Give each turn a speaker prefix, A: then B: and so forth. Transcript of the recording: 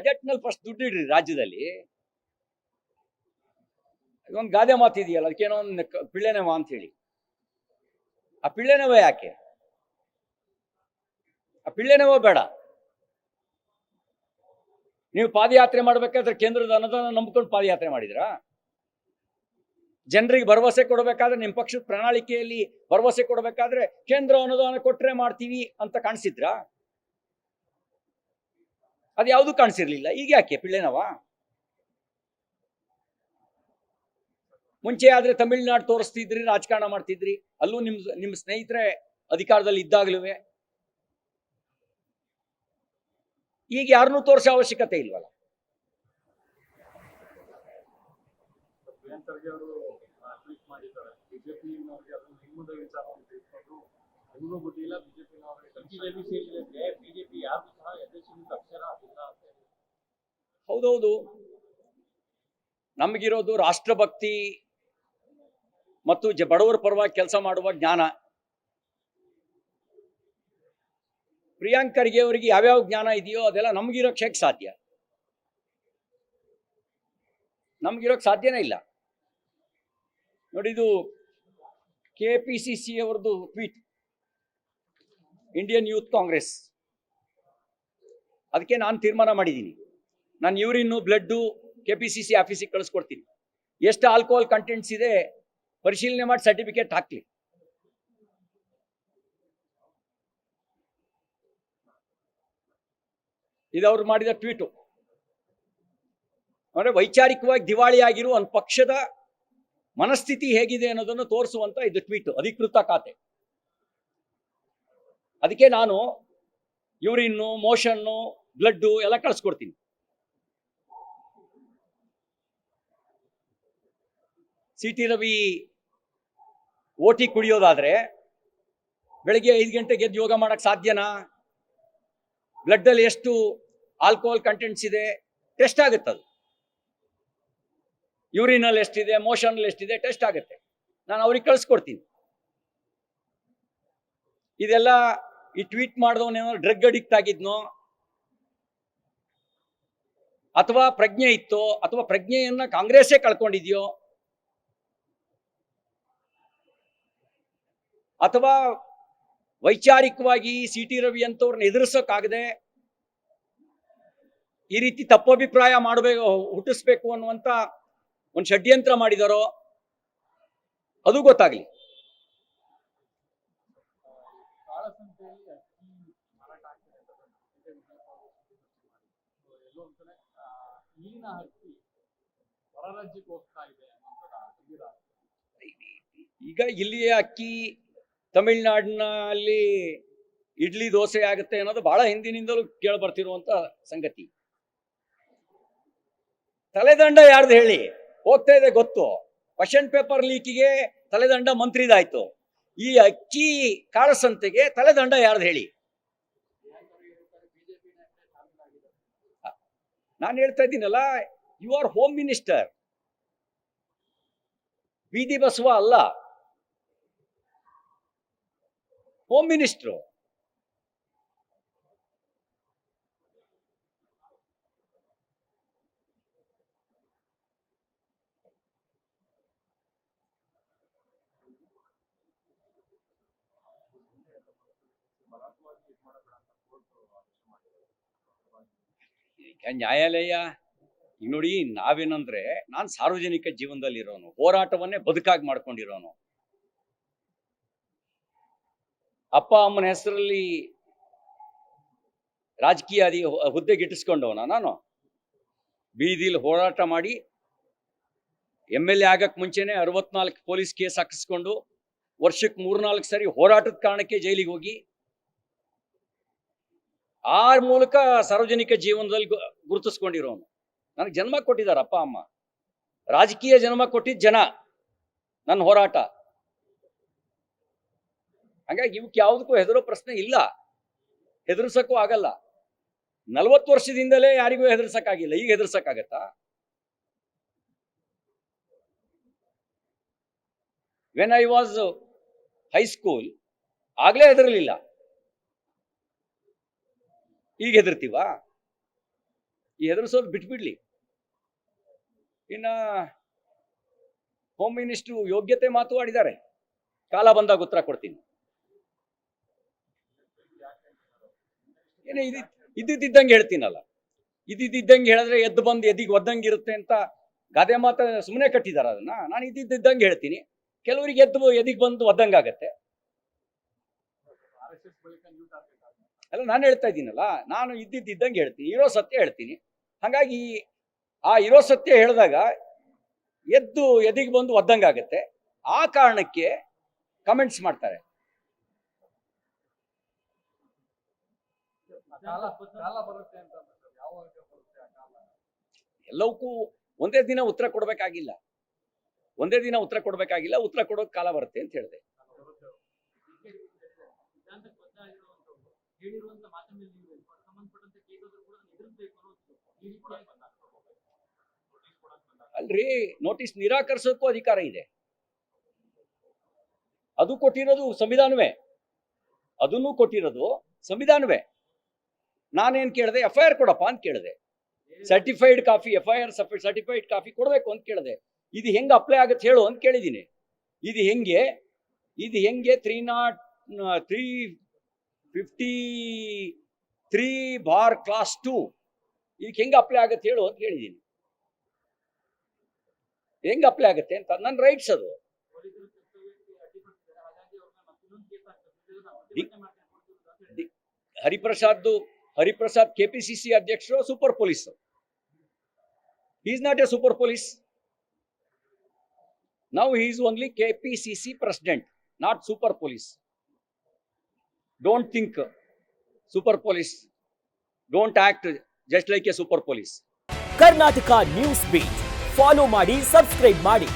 A: ಬಜೆಟ್ನಲ್ಲಿ ಫಸ್ಟ್ ದುಡ್ಡು ಇಡ್ರಿ ರಾಜ್ಯದಲ್ಲಿ. ಒಂದು ಗಾದೆ ಮಾತಿದೆಯಲ್ಲ, ಅದಕ್ಕೇನೋ ಒಂದು ಪಿಳ್ಳೆನವ ಅಂತ ಹೇಳಿ. ಆ ಪಿಳ್ಳೆನವ ಯಾಕೆ? ಆ ಪಿಳ್ಳೆನವ ಬೇಡ. ನೀವು ಪಾದಯಾತ್ರೆ ಮಾಡ್ಬೇಕಾದ್ರೆ ಕೇಂದ್ರದ ಅನುದಾನ ನಂಬ್ಕೊಂಡು ಪಾದಯಾತ್ರೆ ಮಾಡಿದ್ರಾ? ಜನರಿಗೆ ಭರವಸೆ ಕೊಡಬೇಕಾದ್ರೆ, ನಿಮ್ಮ ಪಕ್ಷದ ಪ್ರಣಾಳಿಕೆಯಲ್ಲಿ ಭರವಸೆ ಕೊಡಬೇಕಾದ್ರೆ ಕೇಂದ್ರ ಅನುದಾನ ಕೊಟ್ರೆ ಮಾಡ್ತೀವಿ ಅಂತ ಕಾಣಿಸಿದ್ರಾ? ಅದು ಯಾವುದು ಕಾಣಿಸಿರ್ಲಿಲ್ಲ. ಈಗ ಯಾಕೆ ಪಿಳ್ಳೆನವ? ಮುಂಚೆ ಆದ್ರೆ ತಮಿಳ್ನಾಡು ತೋರಿಸ್ತಿದ್ರಿ, ರಾಜಕಾರಣ ಮಾಡ್ತಿದ್ರಿ. ಅಲ್ಲೂ ನಿಮ್ಮ ಸ್ನೇಹಿತರೆ ಅಧಿಕಾರದಲ್ಲಿ ಇದ್ದಾಗಲೂ ಈಗ ಯಾರನ್ನೂ ತೋರಿಸೋ ಅವಶ್ಯಕತೆ ಇಲ್ವಲ್ಲ. ಹೌದೌದು, ನಮಗಿರೋದು ರಾಷ್ಟ್ರಭಕ್ತಿ ಮತ್ತು ಬಡವರ ಪರವಾಗಿ ಕೆಲಸ ಮಾಡುವ ಜ್ಞಾನ. ಪ್ರಿಯಾಂಕ್ ಖರ್ಗೆ ಅವರಿಗೆ ಯಾವ್ಯಾವ ಜ್ಞಾನ ಇದೆಯೋ ಅದೆಲ್ಲ ನಮಗಿರೋಕ್ಕೆ ಹೇಗೆ ಸಾಧ್ಯ? ನಮಗಿರೋಕ್ಕೆ ಸಾಧ್ಯನೇ ಇಲ್ಲ. ನೋಡಿ, ಇದು KPCC ಅವರದ್ದು ಟ್ವೀಟ್, ಇಂಡಿಯನ್ ಯೂತ್ ಕಾಂಗ್ರೆಸ್. ಅದಕ್ಕೆ ನಾನು ತೀರ್ಮಾನ ಮಾಡಿದ್ದೀನಿ, ನಾನು ಯೂರಿನ್ನು ಬ್ಲಡ್ಡು KPCC ಆಫೀಸಿಗೆ ಕಳಿಸ್ಕೊಡ್ತೀನಿ. ಎಷ್ಟು ಆಲ್ಕೋಹಾಲ್ ಕಂಟೆಂಟ್ಸ್ ಇದೆ ಪರಿಶೀಲನೆ ಮಾಡಿ ಸರ್ಟಿಫಿಕೇಟ್ ಹಾಕ್ಲಿ. ಇದು ಅವ್ರು ಮಾಡಿದ ಟ್ವೀಟು. ಅಂದ್ರೆ ವೈಚಾರಿಕವಾಗಿ ದಿವಾಳಿ ಆಗಿರುವ ಒಂದು ಪಕ್ಷದ ಮನಸ್ಥಿತಿ ಹೇಗಿದೆ ಅನ್ನೋದನ್ನು ತೋರಿಸುವಂತ ಇದು ಟ್ವೀಟ್, ಅಧಿಕೃತ ಖಾತೆ. ಅದಕ್ಕೆ ನಾನು ಯೂರಿನ್ನು, ಮೋಷನ್ನು, ಬ್ಲಡ್ಡು ಎಲ್ಲ ಕಳಿಸ್ಕೊಡ್ತೀನಿ. CT ರವಿ ಓಟಿ ಕುಡಿಯೋದಾದ್ರೆ ಬೆಳಗ್ಗೆ 5 ಗಂಟೆಗೆ ಎದ್ದು ಯೋಗ ಮಾಡಕ್ ಸಾಧ್ಯನಾ? ಬ್ಲಡ್ ಅಲ್ಲಿ ಎಷ್ಟು ಆಲ್ಕೋಹಾಲ್ ಕಂಟೆಂಟ್ಸ್ ಇದೆ ಟೆಸ್ಟ್ ಆಗುತ್ತೆ. ಅದು ಯೂರಿನಲ್ಲಿ ಎಷ್ಟಿದೆ, ಮೋಷನ್ ಅಲ್ಲಿ ಎಷ್ಟಿದೆ ಟೆಸ್ಟ್ ಆಗುತ್ತೆ. ನಾನು ಅವ್ರಿಗೆ ಕಳಿಸ್ಕೊಡ್ತೀನಿ. ಇದೆಲ್ಲ ಈ ಟ್ವೀಟ್ ಮಾಡಿದವನೇನೋ ಡ್ರಗ್ ಅಡಿಕ್ಟ್ ಆಗಿದ್ನೋ, ಅಥವಾ ಪ್ರಜ್ಞೆ ಇತ್ತೋ, ಅಥವಾ ಪ್ರಜ್ಞೆಯನ್ನ ಕಾಂಗ್ರೆಸ್ಸೇ ಕಳ್ಕೊಂಡಿದ್ಯೋ, ಅಥವಾ ವೈಚಾರಿಕವಾಗಿ CT ರವಿ ಅಂತವ್ರನ್ನ ಎದುರಿಸೋಕ್ಕಾಗದೆ ಈ ರೀತಿ ತಪ್ಪಭಿಪ್ರಾಯ ಮಾಡಬೇಕು, ಹುಟ್ಟಿಸ್ಬೇಕು ಅನ್ನುವಂತ ಒಂದು ಷಡ್ಯಂತ್ರ ಮಾಡಿದಾರೋ ಅದು ಗೊತ್ತಾಗ್ಲಿ. ಈಗ ಇಲ್ಲಿಯ ಅಕ್ಕಿ ತಮಿಳ್ನಾಡಿನಲ್ಲಿ ಇಡ್ಲಿ ದೋಸೆ ಆಗುತ್ತೆ ಅನ್ನೋದು ಬಹಳ ಹಿಂದಿನಿಂದಲೂ ಕೇಳ್ಬರ್ತಿರುವಂತ ಸಂಗತಿ. ತಲೆದಂಡ ಯಾರ್ದು ಹೇಳಿ? ಹೋಗ್ತಾ ಇದೆ ಗೊತ್ತು. ಕ್ವಶನ್ ಪೇಪರ್ ಲೀಕಿಗೆ ತಲೆದಂಡ ಮಂತ್ರಿದಾಯ್ತು. ಈ ಅಕ್ಕಿ ಕಾಳಸಂತೆಗೆ ತಲೆದಂಡ ಯಾರ್ದು ಹೇಳಿ? ನಾನು ಹೇಳ್ತಾ ಇದ್ದೀನಲ್ಲ, ಯು ಆರ್ ಹೋಮ್ ಮಿನಿಸ್ಟರ್, ಬೀದಿ ಬಸವ ಅಲ್ಲ, ಹೋಮ್ ಮಿನಿಸ್ಟ್ರು. ನ್ಯಾಯಾಲಯ ಈಗ ನೋಡಿ, ನಾವೇನಂದ್ರೆ, ನಾನು ಸಾರ್ವಜನಿಕ ಜೀವನದಲ್ಲಿ ಇರೋನು, ಹೋರಾಟವನ್ನೇ ಬದುಕಾಗಿ ಮಾಡ್ಕೊಂಡಿರೋನು. ಅಪ್ಪ ಅಮ್ಮನ ಹೆಸರಲ್ಲಿ ರಾಜಕೀಯ ಹುದ್ದೆಗಿಟ್ಟಿಸ್ಕೊಂಡವನ ನಾನು. ಬೀದಿಲಿ ಹೋರಾಟ ಮಾಡಿ MLA ಆಗಕ್ಕೆ ಮುಂಚೆನೆ 64 ಪೊಲೀಸ್ ಕೇಸ್ ಹಾಕಿಸ್ಕೊಂಡು ವರ್ಷಕ್ಕೆ 3-4 ಸರಿ ಹೋರಾಟದ ಕಾರಣಕ್ಕೆ ಜೈಲಿಗೆ ಹೋಗಿ ಆ ಮೂಲಕ ಸಾರ್ವಜನಿಕ ಜೀವನದಲ್ಲಿ ಗುರುತಿಸ್ಕೊಂಡಿರೋನು. ನನಗೆ ಜನ್ಮ ಕೊಟ್ಟಿದ್ದಾರೆ ಅಪ್ಪ ಅಮ್ಮ, ರಾಜಕೀಯ ಜನ್ಮ ಕೊಟ್ಟಿದ್ದ ಜನ, ನನ್ನ ಹೋರಾಟ. ಹಾಗಾಗಿ ಇವಕ್ಕೆ ಯಾವುದಕ್ಕೂ ಹೆದರೋ ಪ್ರಶ್ನೆ ಇಲ್ಲ, ಹೆದರ್ಸಕ್ಕೂ ಆಗಲ್ಲ. 40 ವರ್ಷದಿಂದಲೇ ಯಾರಿಗೂ ಹೆದರ್ಸಕ್ಕಾಗಿಲ್ಲ, ಈಗ ಹೆದರ್ಸಕ್ಕಾಗತ್ತಾ? ವೆನ್ ಐ ವಾಸ್ ಹೈಸ್ಕೂಲ್ ಆಗ್ಲೇ ಹೆದರ್ಲಿಲ್ಲ, ಈಗ ಹೆದರ್ತೀವಾ? ಈ ಹೆದರಿಸೋದು ಬಿಟ್ಬಿಡ್ಲಿ. ಇನ್ನ ಹೋಮ್ ಮಿನಿಸ್ಟ್ರು ಯೋಗ್ಯತೆ ಮಾತು ಆಡಿದ್ದಾರೆ. ಕಾಲ ಬಂದಾಗ ಉತ್ತರ ಕೊಡ್ತೀನಿ. ಏನೇ ಇದ್ದಿದ್ದಂಗೆ ಹೇಳ್ತೀನಲ್ಲ, ಇದ್ದಿದ್ದಂಗೆ ಹೇಳಿದ್ರೆ ಎದ್ದು ಬಂದು ಎದಿಗೆ ಒದ್ದಂಗೆ ಇರುತ್ತೆ ಅಂತ ಗಾದೆ ಮಾತು ಸುಮ್ಮನೆ ಕಟ್ಟಿದಾರ. ಅದನ್ನ ನಾನು ಇದ್ದಿದ್ದಂಗೆ ಹೇಳ್ತೀನಿ. ಕೆಲವರಿಗೆ ಎದಿಗೆ ಬಂದು ಒದ್ದಂಗಾಗತ್ತೆ. ಅಲ್ಲ, ನಾನು ಹೇಳ್ತಾ ಇದ್ದೀನಲ್ಲ, ನಾನು ಇದ್ದಿದ್ದಂಗೆ ಹೇಳ್ತೀನಿ, ಇರೋ ಸತ್ಯ ಹೇಳ್ತೀನಿ. ಹಾಗಾಗಿ ಆ ಇರೋ ಸತ್ಯ ಹೇಳಿದಾಗ ಎದಿಗೆ ಬಂದು ಒದ್ದಂಗಾಗತ್ತೆ. ಆ ಕಾರಣಕ್ಕೆ ಕಮೆಂಟ್ಸ್ ಮಾಡ್ತಾರೆ. ಎಲ್ಲವಕ್ಕೂ ಒಂದೇ ದಿನ ಉತ್ತರ ಕೊಡಬೇಕಾಗಿಲ್ಲ. ಉತ್ತರ ಕೊಡೋಕೆ ಕಾಲ ಬರುತ್ತೆ ಅಂತ ಹೇಳಿದೆ. ಅಲ್ರಿ, ನೋಟಿಸ್ ನಿರಾಕರಿಸೋಕ್ಕೂ ಅಧಿಕಾರ ಇದೆ. ಅದು ಕೊಟ್ಟಿರೋದು ಸಂವಿಧಾನವೇ. ಅದನ್ನು ಕೊಟ್ಟಿರೋದು ಸಂವಿಧಾನವೇ. ನಾನೇನ್ ಕೇಳಿದೆ? FIR ಕೊಡಪ್ಪ ಅಂತ ಕೇಳಿದೆ. Certified copy, FIR certified copy ಕೊಡಬೇಕು ಅಂತ ಕೇಳಿದೆ. ಇದು ಹೆಂಗೆ ಅಪ್ಲೈ ಆಗುತ್ತೆ ಹೇಳು ಅಂತ ಕೇಳಿದ್ದೀನಿ. ಇದು ಹೆಂಗೆ 353(Class 2) ಇದಕ್ಕೆ ಹೆಂಗೆ ಅಪ್ಲೈ ಆಗುತ್ತೆ ಹೇಳು ಅಂತ ಕೇಳಿದ್ದೀನಿ. ಹೆಂಗೆ ಅಪ್ಲೈ ಆಗುತ್ತೆ ಅಂತ ನನ್ನ ರೈಟ್ಸ್ ಅದು. ಹರಿಪ್ರಸಾದ್ KPCC ಅಧ್ಯಕ್ಷರು super police. he is not a super police. Now he is only KPCC president, not super police. Don't think super police. Don't act just like a super police.
B: Karnataka news beat follow ಮಾಡಿ, subscribe ಮಾಡಿ.